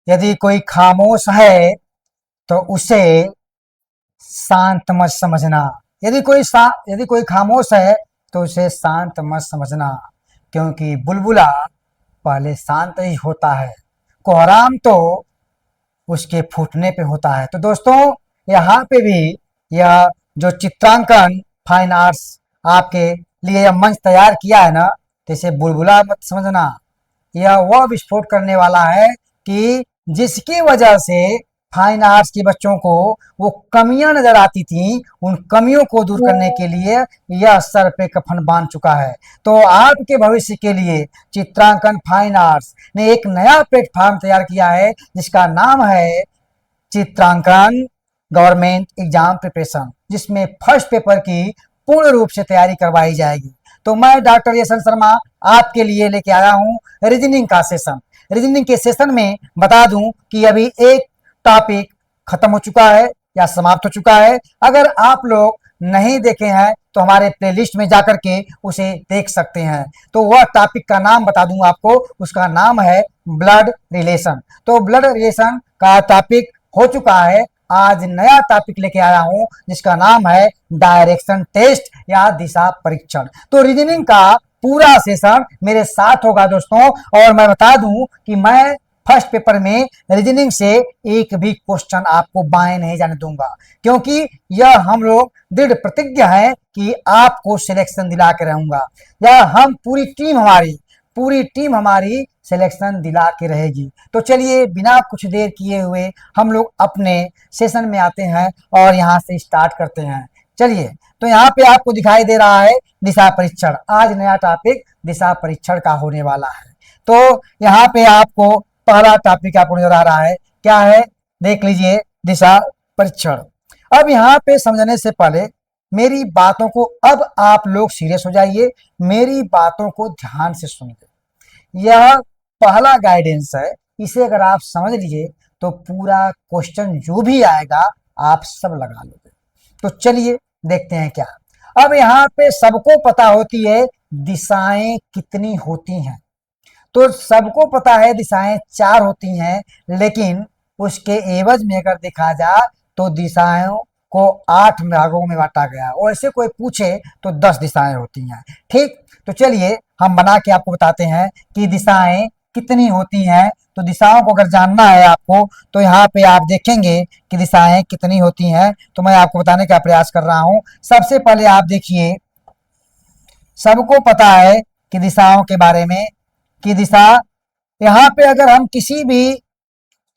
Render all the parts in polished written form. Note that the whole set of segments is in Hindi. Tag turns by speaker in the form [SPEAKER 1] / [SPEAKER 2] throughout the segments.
[SPEAKER 1] यदि कोई खामोश है तो उसे शांत मत समझना। यदि कोई खामोश है तो उसे शांत मत समझना, क्योंकि बुलबुला पहले शांत ही होता है, कोहराम तो उसके फूटने पे होता है। तो दोस्तों, यहाँ पे भी यह जो चित्रांकन फाइन आर्ट्स आपके लिए यह मंच तैयार किया है ना, तो इसे बुलबुला मत समझना। यह वह विस्फोट करने वाला है कि जिसकी वजह से फाइन आर्ट्स के बच्चों को वो कमियां नजर आती थी, उन कमियों को दूर करने के लिए यह सर पे कफन बांध चुका है। तो आपके भविष्य के लिए चित्रांकन फाइन आर्ट्स ने एक नया प्लेटफॉर्म तैयार किया है, जिसका नाम है चित्रांकन गवर्नमेंट एग्जाम प्रिपरेशन, जिसमें फर्स्ट पेपर की पूर्ण रूप से तैयारी करवाई जाएगी। तो मैं डॉक्टर यशन शर्मा आपके लिए लेके आया हूँ रीजनिंग का सेशन। रीजनिंग के सेशन में बता दूं कि अभी एक टॉपिक खत्म हो चुका है या समाप्त हो चुका है। अगर आप लोग नहीं देखे हैं तो हमारे प्लेलिस्ट में जाकर के उसे देख सकते हैं। तो वह टॉपिक का नाम बता दूं आपको, उसका नाम है ब्लड रिलेशन। तो ब्लड रिलेशन का टॉपिक हो चुका है। आज नया टॉपिक लेके आया हूं जिसका नाम है डायरेक्शन टेस्ट या दिशा परीक्षण। तो रीजनिंग का पूरा सेशन मेरे साथ होगा दोस्तों। और मैं बता दूं कि मैं फर्स्ट पेपर में रीजनिंग से एक भी क्वेश्चन आपको बाएं नहीं जाने दूंगा, क्योंकि यह हम लोग दृढ़ प्रतिज्ञ है कि आपको सिलेक्शन दिला के रहूंगा। या हम पूरी टीम हमारी सिलेक्शन दिला के रहेगी। तो चलिए बिना कुछ देर किए हुए हम लोग अपने सेशन में आते हैं और यहाँ से स्टार्ट करते हैं। चलिए, तो यहाँ पे आपको दिखाई दे रहा है दिशा परीक्षण। आज नया टॉपिक दिशा परीक्षण का होने वाला है। तो यहाँ पे आपको पहला टॉपिक आपको नजर आ रहा है, क्या है देख लीजिए, दिशा परीक्षण। अब यहाँ पे समझने से पहले मेरी बातों को, अब आप लोग सीरियस हो जाइए, मेरी बातों को ध्यान से सुनिए। यह पहला गाइडेंस है, इसे अगर आप समझ लीजिए तो पूरा क्वेश्चन जो भी आएगा आप सब लगा लोगे। तो चलिए देखते हैं क्या। अब यहाँ पे सबको पता होती है दिशाएं कितनी होती हैं। तो सबको पता है दिशाएं 4 होती हैं, लेकिन उसके एवज में अगर देखा जाए तो दिशाओं को 8 भागों में बांटा गया, और ऐसे कोई पूछे तो 10 दिशाएं होती हैं। ठीक, तो चलिए हम बना के आपको बताते हैं कि दिशाएं कितनी होती हैं। तो दिशाओं को अगर जानना है आपको, तो यहाँ पे आप देखेंगे कि दिशाएं कितनी होती हैं। तो मैं आपको बताने का प्रयास कर रहा हूं। सबसे पहले आप देखिए, सबको पता है कि दिशाओं के बारे में, कि दिशा, यहाँ पे अगर हम किसी भी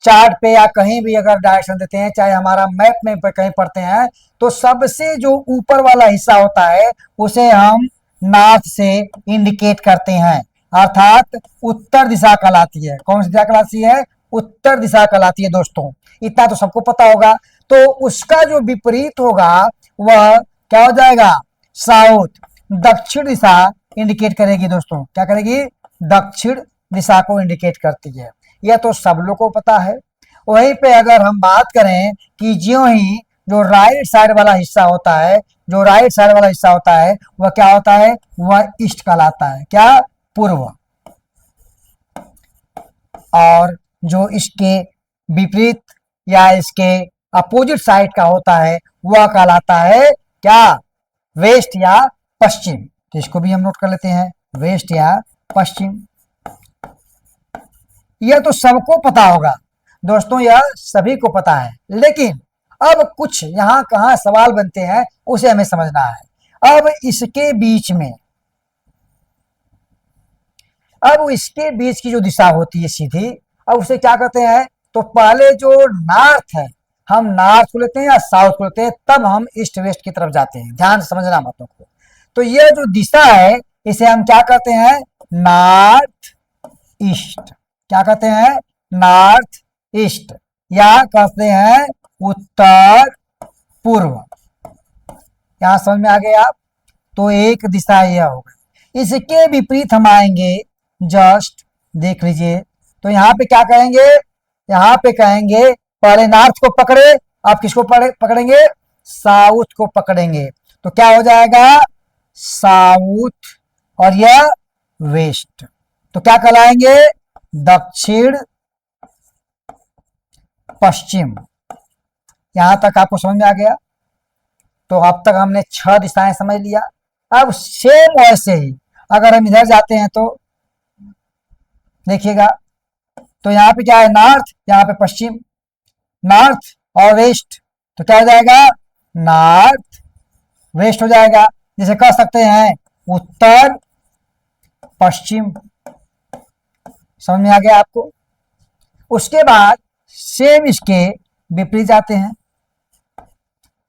[SPEAKER 1] चार्ट पे या कहीं भी अगर डायरेक्शन देते हैं, चाहे हमारा मैप में कहीं पढ़ते हैं, तो सबसे जो ऊपर वाला हिस्सा होता है उसे हम नॉर्थ से इंडिकेट करते हैं, अर्थात उत्तर दिशा कहलाती है। कौन सी दिशा कहलाती है? उत्तर दिशा कहलाती है दोस्तों। इतना तो सबको पता होगा। तो उसका जो विपरीत होगा वह क्या हो जाएगा? साउथ, दक्षिण दिशा इंडिकेट करेगी दोस्तों। क्या करेगी? दक्षिण दिशा को इंडिकेट करती है। यह तो सब लोग को पता है। वहीं पे अगर हम बात करें कि ज्यों ही जो राइट साइड वाला हिस्सा होता है, जो राइट साइड वाला हिस्सा होता है वह क्या होता है? वह ईस्ट कहलाता है। क्या? पूर्व। और जो इसके विपरीत या इसके अपोजिट साइड का होता है वह कहलाता है क्या? वेस्ट या पश्चिम। तो इसको भी हम नोट कर लेते हैं, वेस्ट या पश्चिम। यह तो सबको पता होगा दोस्तों, यह सभी को पता है। लेकिन अब कुछ यहाँ कहाँ सवाल बनते हैं उसे हमें समझना है। अब इसके बीच की जो दिशा होती है सीधी, अब उसे क्या कहते हैं? तो पहले जो नॉर्थ है, हम नॉर्थ को लेते हैं या साउथ को लेते हैं, तब हम ईस्ट वेस्ट की तरफ जाते हैं। ध्यान से समझना बातों को। तो यह जो दिशा है इसे हम क्या कहते हैं? North east. क्या कहते हैं? नॉर्थ ईस्ट, या कहते हैं उत्तर पूर्व। यहां समझ में आ गए आप? तो एक दिशा यह हो गई। इसके विपरीत हम आएंगे, जस्ट देख लीजिए। तो यहाँ पे क्या कहेंगे? यहाँ पे कहेंगे पहले नॉर्थ को पकड़े, आप किसको पकड़ेंगे? साउथ को पकड़ेंगे। तो क्या हो जाएगा? साउथ, और यह वेस्ट। तो क्या कहलाएंगे? दक्षिण पश्चिम। यहां तक आपको समझ में आ गया। तो अब तक हमने 6 दिशाएं समझ लिया। अब सेम वैसे ही अगर हम इधर जाते हैं तो देखिएगा, तो यहाँ पे क्या है, नॉर्थ, यहाँ पे पश्चिम, नॉर्थ और वेस्ट, तो क्या हो जाएगा, नॉर्थ वेस्ट हो जाएगा। जैसे कह सकते हैं उत्तर पश्चिम। समझ में आ गया आपको। उसके बाद सेम इसके विपरीत जाते हैं।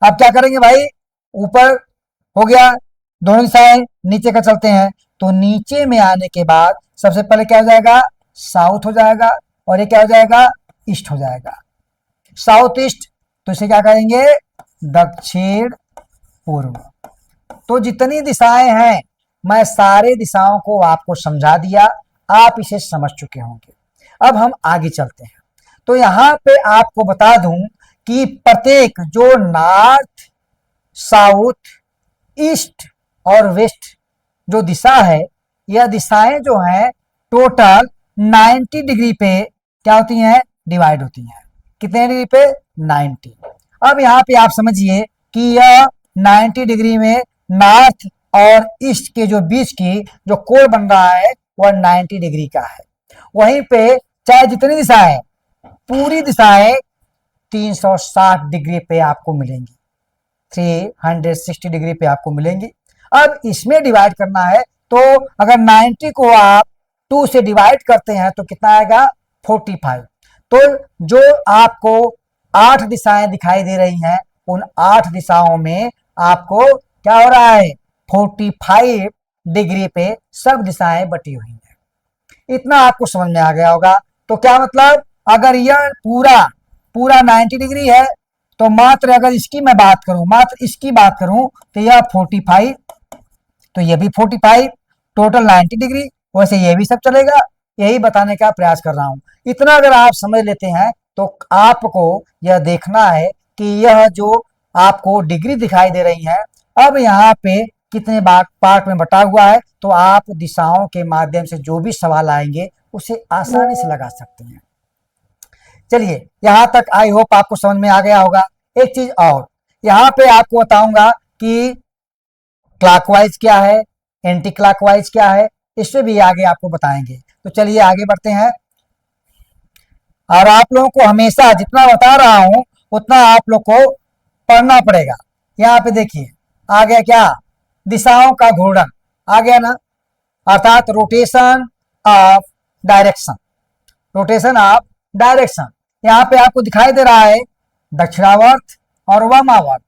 [SPEAKER 1] अब क्या करेंगे भाई, ऊपर हो गया, दोनों दिशाएं नीचे का चलते हैं, तो नीचे में आने के बाद सबसे पहले क्या हो जाएगा, साउथ हो जाएगा, और ये क्या हो जाएगा, ईस्ट हो जाएगा। साउथ ईस्ट, तो इसे क्या करेंगे, दक्षिण पूर्व। तो जितनी दिशाएं हैं मैं सारे दिशाओं को आपको समझा दिया, आप इसे समझ चुके होंगे। अब हम आगे चलते हैं। तो यहां पे आपको बता दूं कि प्रत्येक जो नॉर्थ, साउथ, ईस्ट और वेस्ट जो दिशा है, यह दिशाएं जो हैं टोटल 90 डिग्री पे क्या होती हैं, डिवाइड होती हैं। कितने डिग्री पे, 90। अब यहाँ पे आप समझिए कि यह 90 डिग्री में नॉर्थ और ईस्ट के जो बीच की जो कोण बन रहा है वह 90 डिग्री का है। वहीं पे चाहे जितनी दिशाएं, पूरी दिशाएं 360 डिग्री पे आपको मिलेंगी, 360 डिग्री पे आपको मिलेंगी। अब इसमें डिवाइड करना है, तो अगर 90 को आप 2 से डिवाइड करते हैं तो कितना आएगा, 45। तो जो आपको 8 दिशाएं दिखाई दे रही हैं, उन 8 दिशाओं में आपको क्या हो रहा है, 45 डिग्री पे सब दिशाएं बटी हुई हैं। इतना आपको समझ में आ गया होगा। तो क्या मतलब, अगर यह पूरा 90 डिग्री है, तो मात्र अगर इसकी मैं बात करूं, मात्र इसकी बात करूं, तो यह 45, तो यह भी 45, टोटल 90 डिग्री। वैसे ये भी सब चलेगा, यही बताने का प्रयास कर रहा हूं। इतना अगर आप समझ लेते हैं तो आपको यह देखना है कि यह जो आपको डिग्री दिखाई दे रही है, अब यहाँ पे कितने पार्ट में बटा हुआ है, तो आप दिशाओं के माध्यम से जो भी सवाल आएंगे उसे आसानी से लगा सकते हैं। चलिए, यहां तक आई होप आपको समझ में आ गया होगा। एक चीज और यहां पे आपको बताऊंगा कि क्लॉकवाइज क्या है, एंटी क्लॉकवाइज क्या है, इससे भी आगे आपको बताएंगे। तो चलिए आगे बढ़ते हैं। और आप लोगों को हमेशा जितना बता रहा हूं उतना आप लोग को पढ़ना पड़ेगा। यहाँ पे देखिए आ गया क्या, दिशाओं का घूर्णन आ गया ना, अर्थात rotation of direction, rotation of direction. यहाँ पे आपको दिखाई दे रहा है दक्षिणावर्त और वामावर्त,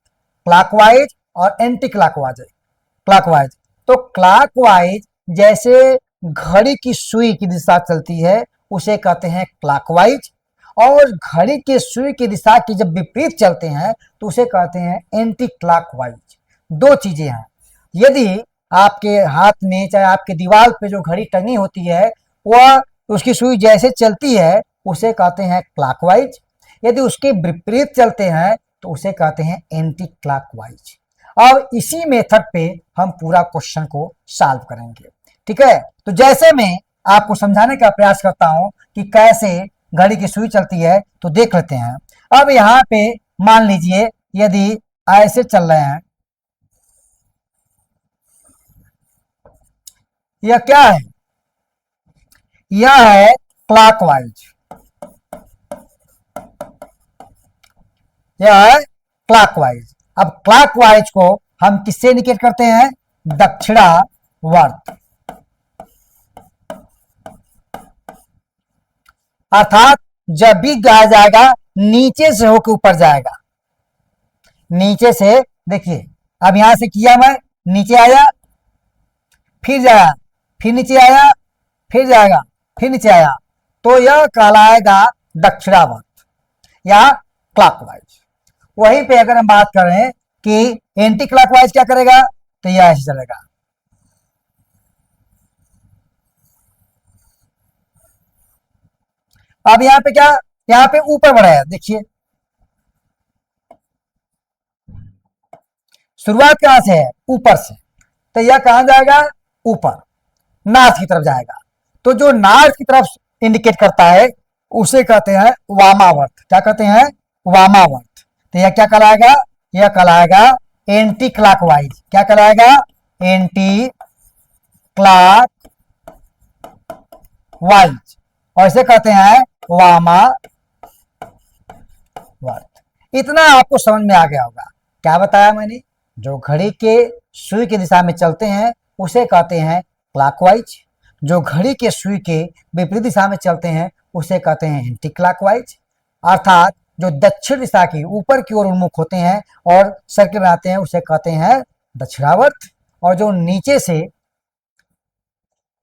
[SPEAKER 1] क्लॉकवाइज और एंटी क्लॉकवाइज। तो क्लॉकवाइज जैसे घड़ी की सुई की दिशा चलती है उसे कहते हैं क्लॉकवाइज, और घड़ी के सुई की दिशा की जब विपरीत चलते हैं तो उसे कहते हैं एंटी क्लॉकवाइज। दो चीजें हैं। यदि आपके हाथ में चाहे आपके दीवार पे जो घड़ी टंगी होती है वह उसकी सुई जैसे चलती है उसे कहते हैं क्लॉकवाइज, यदि उसके विपरीत चलते हैं तो उसे कहते हैं एंटी क्लॉकवाइज। अब इसी मेथड पे हम पूरा क्वेश्चन को सॉल्व करेंगे। ठीक है, तो जैसे मैं आपको समझाने का प्रयास करता हूं कि कैसे घड़ी की सुई चलती है, तो देख लेते हैं। अब यहाँ पे मान लीजिए यदि ऐसे चल रहे हैं, यह क्या है, यह है क्लॉकवाइज, यह है क्लॉकवाइज। अब क्लॉकवाइज को हम किससे इंडिकेट करते हैं, दक्षिणावर्त, अर्थात जब भी गाया जाएगा नीचे से होकर ऊपर जाएगा, नीचे से। देखिए अब यहां से किया मैं, नीचे आया, फिर जाया, फिर नीचे आया, फिर जाएगा, फिर नीचे आया, तो यह कहलाएगा दक्षिणावर्त या क्लॉकवाइज। वहीं पे अगर हम बात करें कि एंटी क्लॉकवाइज क्या करेगा, तो यह ऐसे चलेगा। अब यहां पे क्या, यहां पे ऊपर बढ़ाया, देखिए शुरुआत कहां से है, ऊपर से, तो यह कहां जाएगा, ऊपर, नॉर्थ की तरफ जाएगा। तो जो नॉर्थ की तरफ इंडिकेट करता है उसे कहते हैं वामावर्त। क्या कहते हैं? वामावर्त। तो यह क्या कहलाएगा? यह कहलाएगा एंटी क्लॉकवाइज। क्या कहलाएगा? एंटी क्लॉकवाइज, और इसे कहते हैं वामावर्त। इतना आपको समझ में आ गया होगा। क्या बताया मैंने? जो घड़ी के सुई की दिशा में चलते हैं उसे कहते हैं क्लॉकवाइज, जो घड़ी के सुई के विपरीत दिशा में चलते हैं उसे कहते हैं एंटी क्लॉकवाइज। अर्थात जो दक्षिण दिशा की ऊपर की ओर उन्मुख होते हैं और सर्किल बनाते हैं उसे कहते हैं दक्षिणावर्त, और जो नीचे से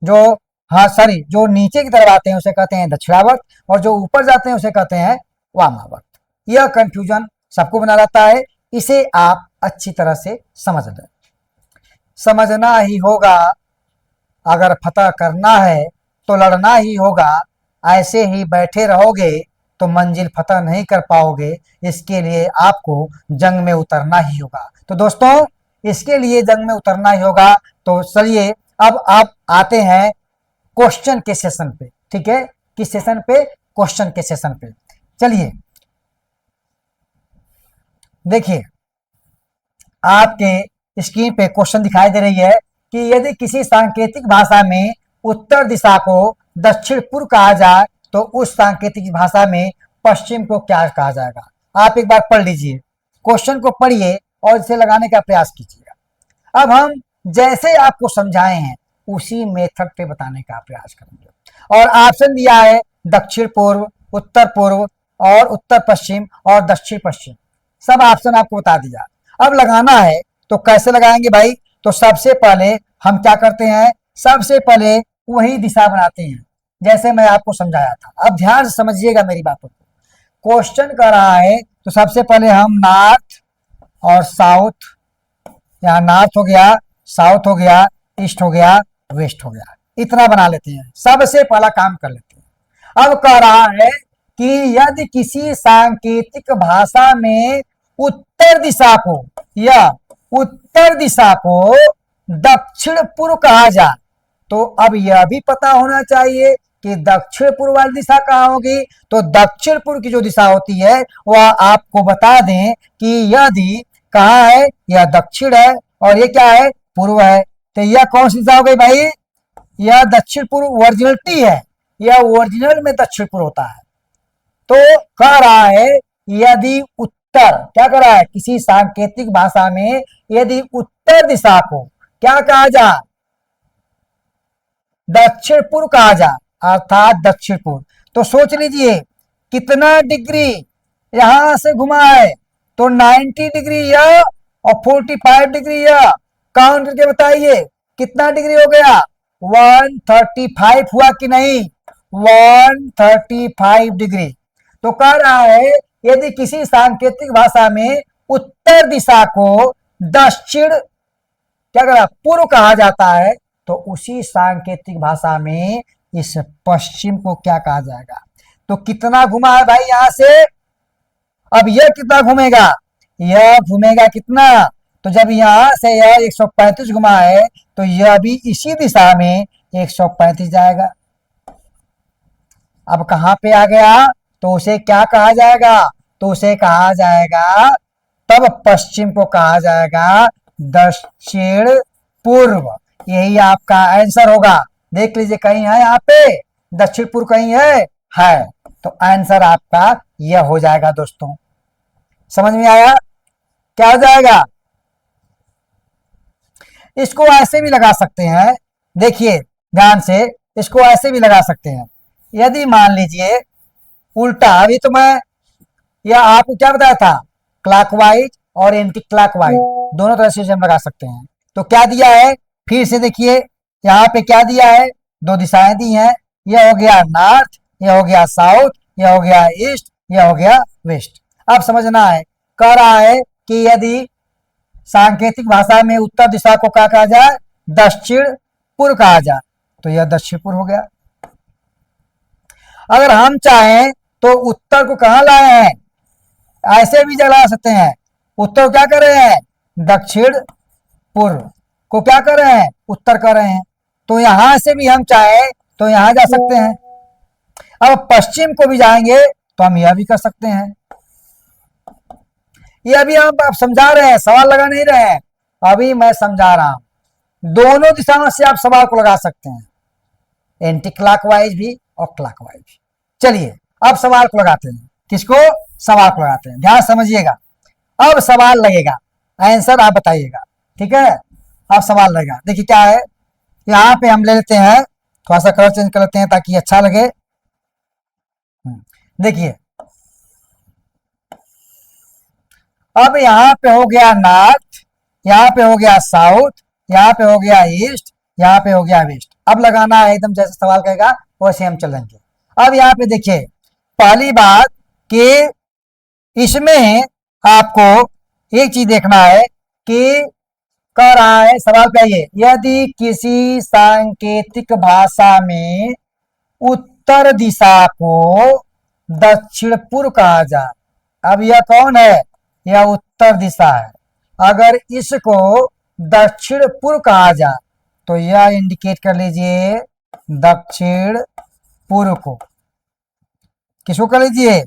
[SPEAKER 1] जो नीचे की तरफ आते हैं उसे कहते हैं दक्षिणावर्त, और जो ऊपर जाते हैं उसे कहते हैं वामावर्त। यह कंफ्यूजन सबको बना रहता है, इसे आप अच्छी तरह से समझ लें। समझना ही होगा, अगर फतह करना है तो लड़ना ही होगा, ऐसे ही बैठे रहोगे तो मंजिल फतह नहीं कर पाओगे, इसके लिए आपको जंग में उतरना ही होगा। तो दोस्तों, इसके लिए जंग में उतरना ही होगा। तो चलिए अब आप आते हैं क्वेश्चन के सेशन पे। ठीक है, किस सेशन पे? क्वेश्चन के सेशन पे। चलिए देखिए, आपके स्क्रीन पे क्वेश्चन दिखाई दे रही है कि यदि किसी सांकेतिक भाषा में उत्तर दिशा को दक्षिण पूर्व कहा जाए तो उस सांकेतिक भाषा में पश्चिम को क्या कहा जाएगा? आप एक बार पढ़ लीजिए, क्वेश्चन को पढ़िए और इसे लगाने का प्रयास कीजिएगा। अब हम जैसे आपको समझाए हैं उसी मेथड पे बताने का प्रयास करेंगे। और ऑप्शन दिया है दक्षिण पूर्व, उत्तर पूर्व और उत्तर पश्चिम और दक्षिण पश्चिम, सब ऑप्शन आपको बता दिया। अब लगाना है तो कैसे लगाएंगे भाई? तो सबसे पहले हम क्या करते हैं? सबसे पहले वही दिशा बनाते हैं जैसे मैं आपको समझाया था। अब ध्यान से समझिएगा मेरी बातों को। क्वेश्चन कर रहा है तो सबसे पहले हम नॉर्थ और साउथ, यहाँ नॉर्थ हो गया, साउथ हो गया, ईस्ट हो गया, वेस्ट हो गया, इतना बना लेते हैं। सबसे पहला काम कर लेते हैं। अब कह रहा है कि यदि किसी सांकेतिक भाषा में उत्तर दिशा को या उत्तर दिशा को दक्षिण पूर्व कहा जाए, तो अब यह भी पता होना चाहिए कि दक्षिण पूर्व वाली दिशा कहाँ होगी। तो दक्षिण पूर्व की जो दिशा होती है वह आपको बता दें कि यदि कहाँ है, यह दक्षिण है और ये क्या है, पूर्व है। तो यह कौन सी दिशा हो गई भाई? यह दक्षिण पूर्व ओरिजिनलिटी है, यह ओरिजिनल में दक्षिण पूर्व होता है। तो कह रहा है यदि उत्तर, क्या कह रहा है? किसी सांकेतिक भाषा में यदि उत्तर दिशा को क्या कहा जाए? दक्षिण पूर्व कहा जाए, अर्थात दक्षिण पूर्व। तो सोच लीजिए कितना डिग्री यहां से घुमा है, तो 90 डिग्री यह और 45 डिग्री यह। काउंट करके बताइए कितना डिग्री हो गया? 135 हुआ कि नहीं? 135 डिग्री। तो कह रहा है यदि किसी सांकेतिक भाषा में उत्तर दिशा को दक्षिण क्या कह रहा, पूर्व कहा जाता है, तो उसी सांकेतिक भाषा में इस पश्चिम को क्या कहा जाएगा? तो कितना घुमा है भाई यहां से? अब यह कितना घूमेगा? यह घूमेगा कितना? तो जब यहां से यह 135 घुमा है तो यह भी इसी दिशा में 135 जाएगा। अब कहां पे आ गया? तो उसे क्या कहा जाएगा? तो उसे कहा जाएगा, तब पश्चिम को कहा जाएगा दक्षिण पूर्व। यही आपका आंसर होगा। देख लीजिए कहीं है यहाँ पे दक्षिण पूर्व, कहीं है। तो आंसर आपका यह हो जाएगा। दोस्तों समझ में आया? क्या हो जाएगा? इसको ऐसे भी लगा सकते हैं, देखिए ध्यान से, इसको ऐसे भी लगा सकते हैं। यदि मान लीजिए उल्टा, अभी तो मैं यह आपको क्या बताया था, क्लॉकवाइज और एंटी क्लॉकवाइज दोनों तरह से हम लगा सकते हैं। तो क्या दिया है फिर से देखिए, यहाँ पे क्या दिया है? दो दिशाएं दी हैं, यह हो गया नॉर्थ, यह हो गया साउथ, यह हो गया ईस्ट, यह हो गया वेस्ट। अब समझना है, कह रहा है कि यदि सांकेतिक भाषा में उत्तर दिशा को क्या कहा जाए? दक्षिण पूर्व कहा जाए, तो यह दक्षिण पूर्व हो गया। अगर हम चाहें तो उत्तर को कहां लाए हैं? ऐसे भी जला सकते हैं। उत्तर को क्या कर रहे हैं? दक्षिण पूर्व को क्या कर रहे हैं? उत्तर कर रहे हैं। तो यहां से भी हम चाहे तो यहां जा सकते हैं। अब पश्चिम को भी जाएंगे तो हम यह भी कर सकते हैं। ये अभी हम आप समझा रहे हैं, सवाल लगा नहीं रहे हैं, अभी मैं समझा रहा हूं। दोनों दिशाओं से आप सवाल को लगा सकते हैं, एंटी क्लॉकवाइज भी और क्लॉकवाइज भी। चलिए अब सवाल को लगाते हैं। किसको? सवाल को लगाते हैं। ध्यान समझिएगा, अब सवाल लगेगा, आंसर आप बताइएगा, ठीक है। अब सवाल लगेगा, देखिए क्या है, यहाँ पे हम ले लेते हैं, थोड़ा सा कलर चेंज कर लेते हैं ताकि अच्छा लगे। देखिए अब यहाँ पे हो गया नॉर्थ, यहाँ पे हो गया साउथ, यहाँ पे हो गया ईस्ट, यहाँ पे हो गया वेस्ट। अब लगाना है एकदम जैसे सवाल कहेगा वैसे हम चलेंगे। अब यहाँ पे देखिए पहली बात कि इसमें आपको एक चीज देखना है कि कह रहा है सवाल पे, ये यदि किसी सांकेतिक भाषा में उत्तर दिशा को दक्षिण पूर्व कहा जाए, अब यह कौन है? यह उत्तर दिशा है। अगर इसको दक्षिण पूर्व कहा जाए तो यह इंडिकेट कर लीजिए दक्षिण पूर्व को। किसको कर लीजिए?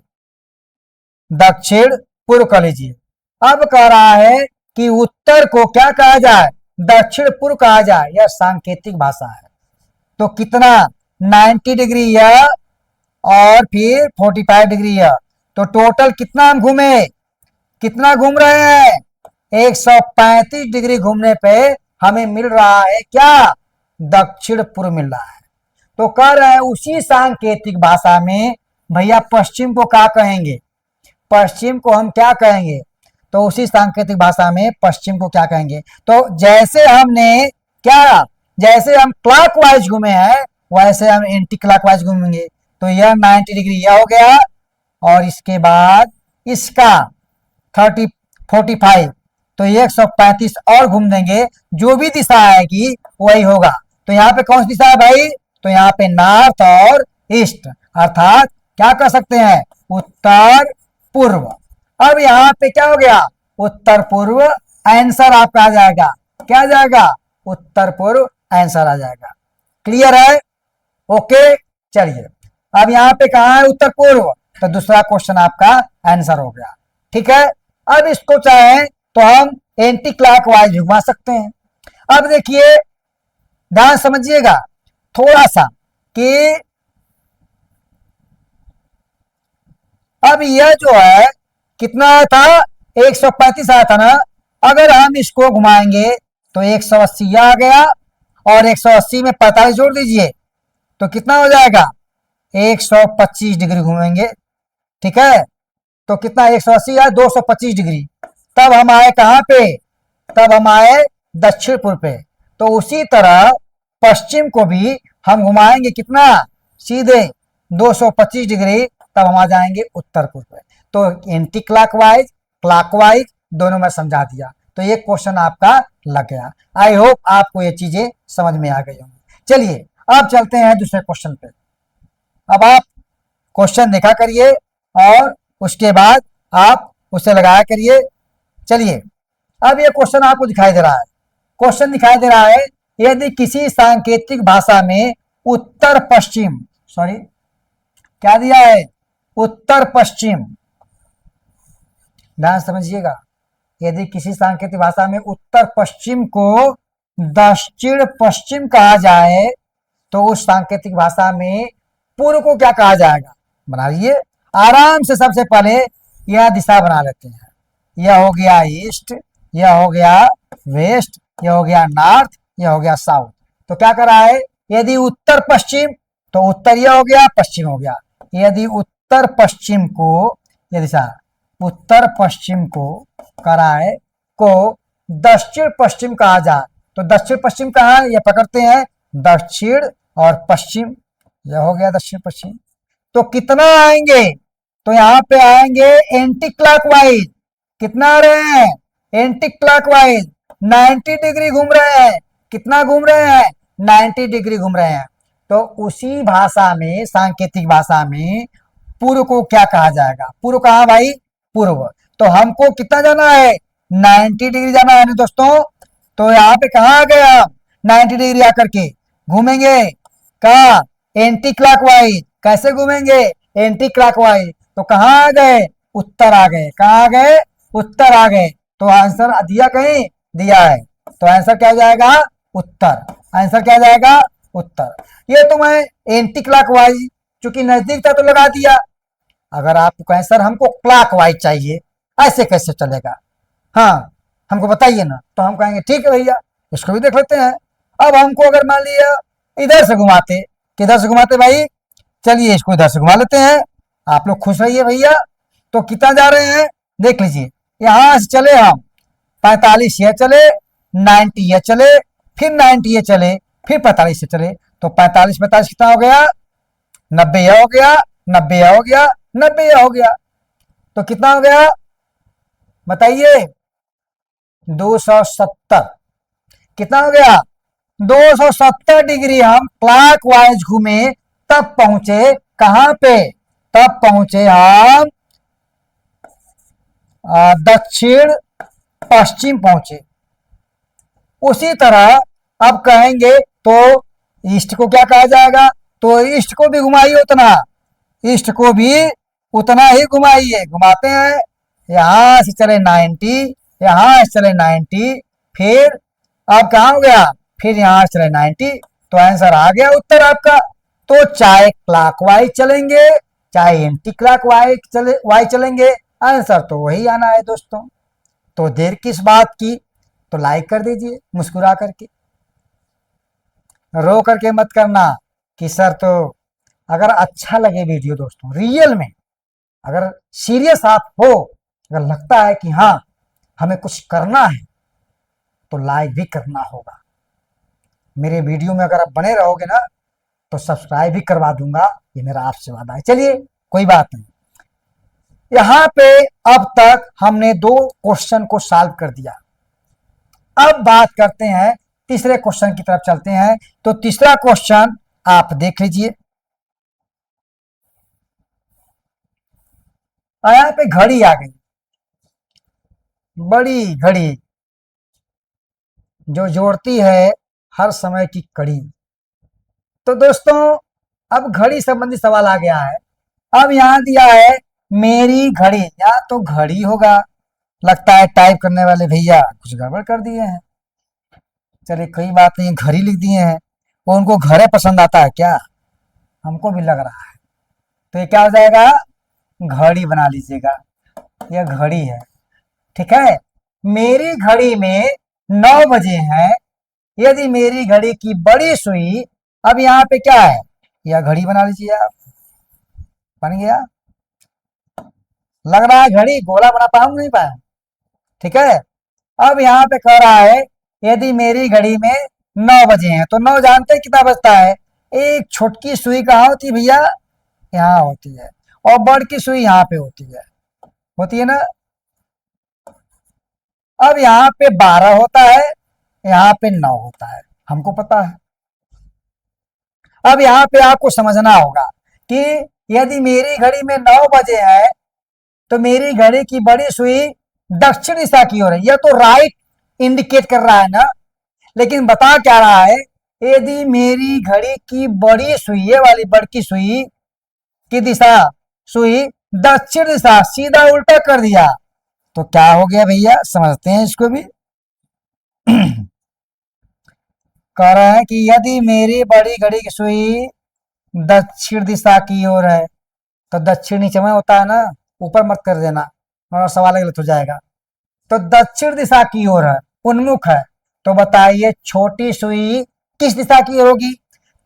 [SPEAKER 1] दक्षिण पूर्व कर लीजिए। अब कह रहा है कि उत्तर को क्या कहा जाए? दक्षिण पूर्व कहा जाए। यह सांकेतिक भाषा है। तो कितना? 90 डिग्री यह और फिर 45 डिग्री यह, तो टोटल कितना हम घूमे? कितना घूम रहे हैं? 135 डिग्री घूमने पे हमें मिल रहा है क्या? दक्षिण पूर्व मिल रहा है। तो कह रहे हैं उसी सांकेतिक भाषा में भैया पश्चिम को क्या कहेंगे? पश्चिम को हम क्या कहेंगे? तो उसी सांकेतिक भाषा में पश्चिम को क्या कहेंगे? तो जैसे हमने क्या, जैसे हम क्लॉकवाइज घूमे हैं वैसे हम एंटी क्लॉकवाइज घूमेंगे। तो यह 90 डिग्री यह हो गया और इसके बाद इसका 45, तो 135 और घूम देंगे, जो भी दिशा आएगी वही होगा। तो यहाँ पे कौन सी दिशा है भाई? तो यहाँ पे नॉर्थ और ईस्ट, अर्थात क्या कर सकते हैं? उत्तर पूर्व। अब यहाँ पे क्या हो गया? उत्तर पूर्व। आंसर आपका आ जाएगा, क्या आ जाएगा? उत्तर पूर्व आंसर आ जाएगा। क्लियर है? ओके चलिए, अब यहाँ पे कहा है उत्तर पूर्व, तो दूसरा क्वेश्चन आपका आंसर हो गया, ठीक है। अब इसको चाहे तो हम एंटी क्लॉकवाइज घुमा सकते हैं। अब देखिए ध्यान समझिएगा थोड़ा सा कि अब यह जो है कितना था? 135 आया था ना। अगर हम इसको घुमाएंगे तो 180 आ गया और 180 में 45 जोड़ दीजिए तो कितना हो जाएगा? 125 डिग्री घूमेंगे, ठीक है। तो कितना? 180 या 225 डिग्री। तब हम आए कहां पे? तब हम आए दक्षिण पूर्व पे। तो उसी तरह पश्चिम को भी हम घुमाएंगे कितना? सीधे 225 डिग्री, तब हम आ जाएंगे उत्तर पूर्व पे। तो एंटी क्लॉकवाइज क्लॉकवाइज दोनों में समझा दिया, तो ये क्वेश्चन आपका लग गया। आई होप आपको ये चीजें समझ में आ गई होंगी। चलिए अब चलते हैं दूसरे क्वेश्चन पे। अब आप क्वेश्चन देखा करिए और उसके बाद आप उसे लगाया करिए। चलिए अब ये क्वेश्चन आपको दिखाई दे रहा है। क्वेश्चन दिखाई दे रहा है यदि किसी सांकेतिक भाषा में उत्तर पश्चिम, सॉरी क्या दिया है? उत्तर पश्चिम। ध्यान समझिएगा, यदि किसी सांकेतिक भाषा में उत्तर पश्चिम को दक्षिण पश्चिम कहा जाए तो उस सांकेतिक भाषा में पूर्व को क्या कहा जाएगा? बनाइए आराम से। सबसे पहले यह दिशा बना लेते हैं। यह हो गया ईस्ट, यह हो गया वेस्ट, यह हो गया नॉर्थ, यह हो गया साउथ। तो क्या कर रहा है? यदि उत्तर पश्चिम, तो उत्तर यह हो गया, पश्चिम हो गया। यदि उत्तर पश्चिम को, यह दिशा उत्तर पश्चिम को करा है को दक्षिण पश्चिम कहा जाए तो दक्षिण पश्चिम कहाँ है? यह पकड़ते हैं दक्षिण और पश्चिम, यह हो गया दक्षिण पश्चिम। तो कितना आएंगे? तो यहाँ पे आएंगे एंटी क्लॉकवाइज। कितना आ रहे हैं? एंटी क्लॉकवाइज 90 डिग्री घूम रहे हैं। कितना घूम रहे हैं? 90 डिग्री घूम रहे हैं। तो उसी भाषा में, सांकेतिक भाषा में पूर्व को क्या कहा जाएगा? पूर्व कहाँ भाई? पूर्व। तो हमको कितना जाना है? 90 डिग्री जाना है ना दोस्तों। तो यहाँ पे कहाँ आ गए हम? 90 डिग्री आकर के घूमेंगे कहा? Anti clockwise. कैसे घूमेंगे? Anti clockwise. तो कहाँ आ गए? उत्तर आ गए। कहाँ आ गए? उत्तर आ गए। तो आंसर दिया कहीं? दिया है। तो आंसर क्या हो जाएगा? उत्तर। आंसर क्या हो जाएगा? उत्तर। ये तो मैं एंटी क्लॉकवाइज, चूंकि नजदीक था तो लगा दिया। अगर आपको कहें सर हमको क्लॉकवाइज चाहिए, ऐसे कैसे चलेगा? हाँ, हमको बताइए ना। तो हम कहेंगे ठीक है भैया, इसको भी देख लेते हैं। अब हमको अगर मान लिया इधर से घुमाते, किधर से घुमाते भाई? चलिए इसको इधर से घुमा लेते हैं। आप लोग खुश रहिए भैया। तो कितना जा रहे हैं देख लीजिए। यहां से चले हम 45 ये चले, 90 ये चले, फिर 90 ये चले, फिर 45 से चले। तो 45 45 कितना हो गया? 90 यह हो गया, 90 यह हो गया, 90 यह हो गया। तो कितना हो गया बताइए? 270। कितना हो गया? 270 डिग्री हम क्लॉकवाइज घूमे, तब पहुंचे कहां पे? तब पहुंचे हम दक्षिण पश्चिम पहुंचे। उसी तरह अब कहेंगे तो ईस्ट को क्या कहा जाएगा? तो ईस्ट को भी घुमाइए उतना, ईस्ट को भी उतना ही घुमाइए। घुमाते हैं, यहां से चले 90, यहां से चले 90, फिर अब कहां हो गया? फिर यहां से चले 90। तो आंसर आ गया उत्तर आपका। तो चाहे क्लॉकवाइज चलेंगे, चाहे एंटी क्लॉकवाइज चलेंगे, आंसर तो वही आना है दोस्तों। तो देर किस बात की? तो लाइक कर दीजिए मुस्कुरा करके, रो करके मत करना कि सर तो। अगर अच्छा लगे वीडियो दोस्तों, रियल में अगर सीरियस आप हो, अगर लगता है कि हाँ हमें कुछ करना है, तो लाइक भी करना होगा। मेरे वीडियो में अगर आप बने रहोगे ना, तो सब्सक्राइब भी करवा दूंगा, ये मेरा आपसे वादा है। चलिए कोई बात नहीं। यहां पे अब तक हमने 2 क्वेश्चन को सॉल्व कर दिया। अब बात करते हैं तीसरे क्वेश्चन की तरफ चलते हैं। तो तीसरा क्वेश्चन आप देख लीजिए। यहाँ पे घड़ी आ गई, बड़ी घड़ी जो जोड़ती है हर समय की कड़ी। तो दोस्तों अब घड़ी संबंधी सवाल आ गया है। अब यहां दिया है मेरी घड़ी, या तो घड़ी होगा। लगता है टाइप करने वाले भैया कुछ गड़बड़ कर दिए हैं। चलिए कोई बात नहीं, घड़ी लिख दिए हैं। वो उनको घरे पसंद आता है क्या? हमको भी लग रहा है। तो ये क्या हो जाएगा? घड़ी बना लीजिएगा, यह घड़ी है। ठीक है, मेरी घड़ी में 9 बजे हैं। यदि मेरी घड़ी की बड़ी सुई, अब यहाँ पे क्या है? यह घड़ी बना लीजिए आप। बन गया। लग रहा है घड़ी गोला बना पाऊंगा नहीं पाया। ठीक है, अब यहाँ पे कह रहा है यदि मेरी घड़ी में 9 बजे हैं, तो 9 जानते हैं कितना बजता है? एक छोटकी सुई कहाँ होती है भैया? यहाँ होती है, और बड़ की सुई यहाँ पे होती है ना। अब यहाँ पे 12 होता है, यहाँ पे 9 होता है, हमको पता है। अब यहाँ पे आपको समझना होगा कि यदि मेरी घड़ी में 9 बजे है, तो मेरी घड़ी की बड़ी सुई दक्षिण दिशा की ओर है। यह तो राइट इंडिकेट कर रहा है ना, लेकिन बता क्या रहा है? यदि मेरी घड़ी की बड़ी सुई, ये वाली बड़की सुई की दिशा, सुई दक्षिण दिशा, सीधा उल्टा कर दिया, तो क्या हो गया भैया? समझते हैं इसको भी। कह रहा है कि यदि मेरी बड़ी घड़ी की सुई दक्षिण दिशा की ओर है, तो दक्षिण नीचे में होता है ना, ऊपर मत कर देना और सवाल गलत हो जाएगा। तो दक्षिण दिशा की ओर है, उन्मुख है। तो बताइए छोटी सुई किस दिशा की ओर होगी?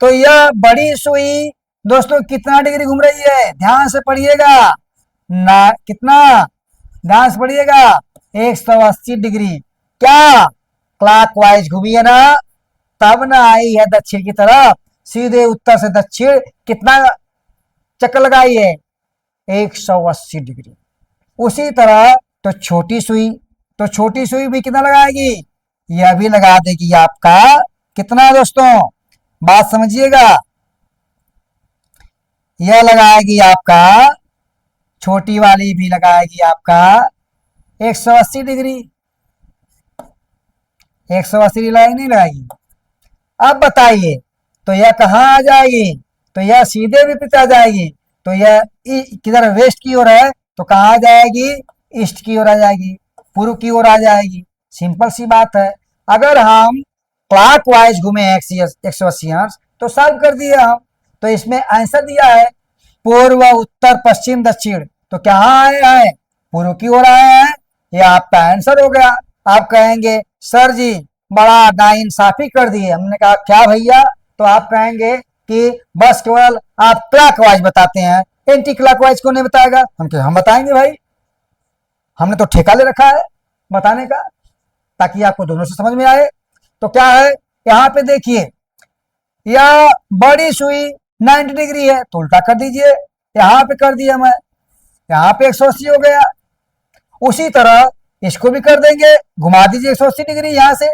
[SPEAKER 1] तो यह बड़ी सुई दोस्तों कितना डिग्री घूम रही है? ध्यान से पढ़िएगा ना, कितना? ध्यान से पढ़िएगा, 180 डिग्री। क्या क्लॉकवाइज घूमी है ना, तब ना आई है दक्षिण की तरफ। सीधे उत्तर से दक्षिण कितना चक्कर लगाई है? 180 डिग्री। उसी तरह तो छोटी सुई, तो छोटी सुई भी कितना लगाएगी? यह भी लगा देगी आपका कितना दोस्तों? बात समझिएगा, यह लगाएगी आपका, छोटी वाली भी लगाएगी आपका 180 डिग्री। 180 डिग्री लगाएगी नहीं लगाएगी? अब बताइए तो यह कहां आ जाएगी? तो यह सीधे विपरीत आ जाएगी। तो यह किधर वेस्ट की ओर है तो कहाँ आ जाएगी, ईस्ट की ओर आ जाएगी, पूर्व की ओर आ जाएगी। सिंपल सी बात है। अगर हम क्लॉकवाइज घूमे 180 अंश तो सॉल्व कर दिए हम। तो इसमें आंसर दिया है पूर्व उत्तर पश्चिम दक्षिण, तो कहाँ आए हैं, पूर्व की ओर आए हैं। ये आपका आंसर हो गया। आप कहेंगे सर जी बड़ा नाइंसाफी कर दिए। हमने कहा क्या भैया, तो आप कहेंगे कि बस केवल आप क्लॉकवाइज बताते हैं, एंटी क्लॉकवाइज को नहीं बताएगा। हम बताएंगे भाई, हमने तो ठेका ले रखा है बताने का, ताकि आपको दोनों से समझ में आए। तो क्या है, यहाँ पे देखिए यह बड़ी सुई 90 डिग्री है तो उल्टा कर दीजिए, यहाँ पे कर दिया मैं, यहाँ पे 180 हो गया। उसी तरह इसको भी कर देंगे, घुमा दीजिए 180 डिग्री यहाँ से,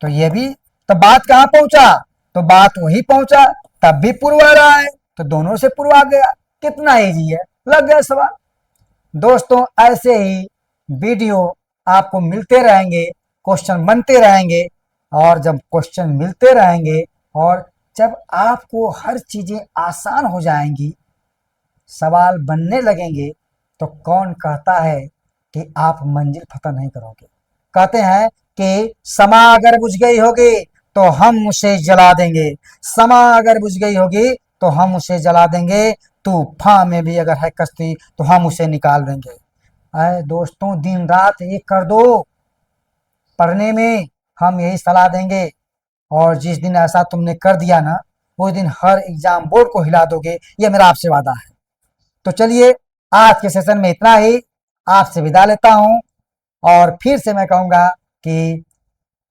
[SPEAKER 1] तो ये भी। तो बात कहाँ पहुंचा, तो बात वही पहुंचा, तब भी पूर्व आ रहा है तो दोनों से पूर्व आ गया। कितना इजी है, लग गया सवाल। दोस्तों ऐसे ही वीडियो आपको मिलते रहेंगे, क्वेश्चन बनते रहेंगे, और जब क्वेश्चन मिलते रहेंगे और जब आपको हर चीजें आसान हो जाएंगी, सवाल बनने लगेंगे, तो कौन कहता है कि आप मंजिल फतह नहीं करोगे। कहते हैं कि समा अगर बुझ गई होगी तो हम उसे जला देंगे, समा अगर बुझ गई होगी तो हम उसे जला देंगे, तूफान में भी अगर है कश्ती तो हम उसे निकाल देंगे। अरे दोस्तों दिन रात एक कर दो पढ़ने में, हम यही सलाह देंगे। और जिस दिन ऐसा तुमने कर दिया ना, उस दिन हर एग्जाम बोर्ड को हिला दोगे, ये मेरा आपसे वादा है। तो चलिए आज के सेशन में इतना ही, आपसे विदा लेता हूं। और फिर से मैं कहूंगा कि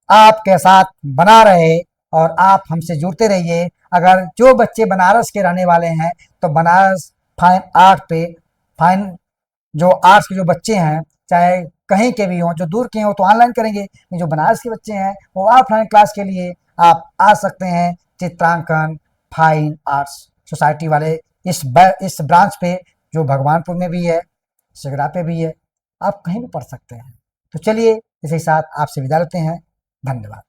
[SPEAKER 1] आपके साथ बना रहे और आप हमसे जुड़ते रहिए। अगर जो बच्चे बनारस के रहने वाले हैं तो बनारस फाइन आर्ट पे, फाइन जो आर्ट्स के जो बच्चे हैं, चाहे कहीं के भी हों, जो दूर के हों तो ऑनलाइन करेंगे, जो बनारस के बच्चे हैं वो ऑफलाइन क्लास के लिए आप आ सकते हैं चित्रांकन फाइन आर्ट्स सोसाइटी वाले इस ब्रांच पे, जो भगवानपुर में भी है, सिगरा पे भी है, आप कहीं भी पढ़ सकते हैं। तो चलिए इसी साथ आपसे विदा लेते हैं। धन्यवाद।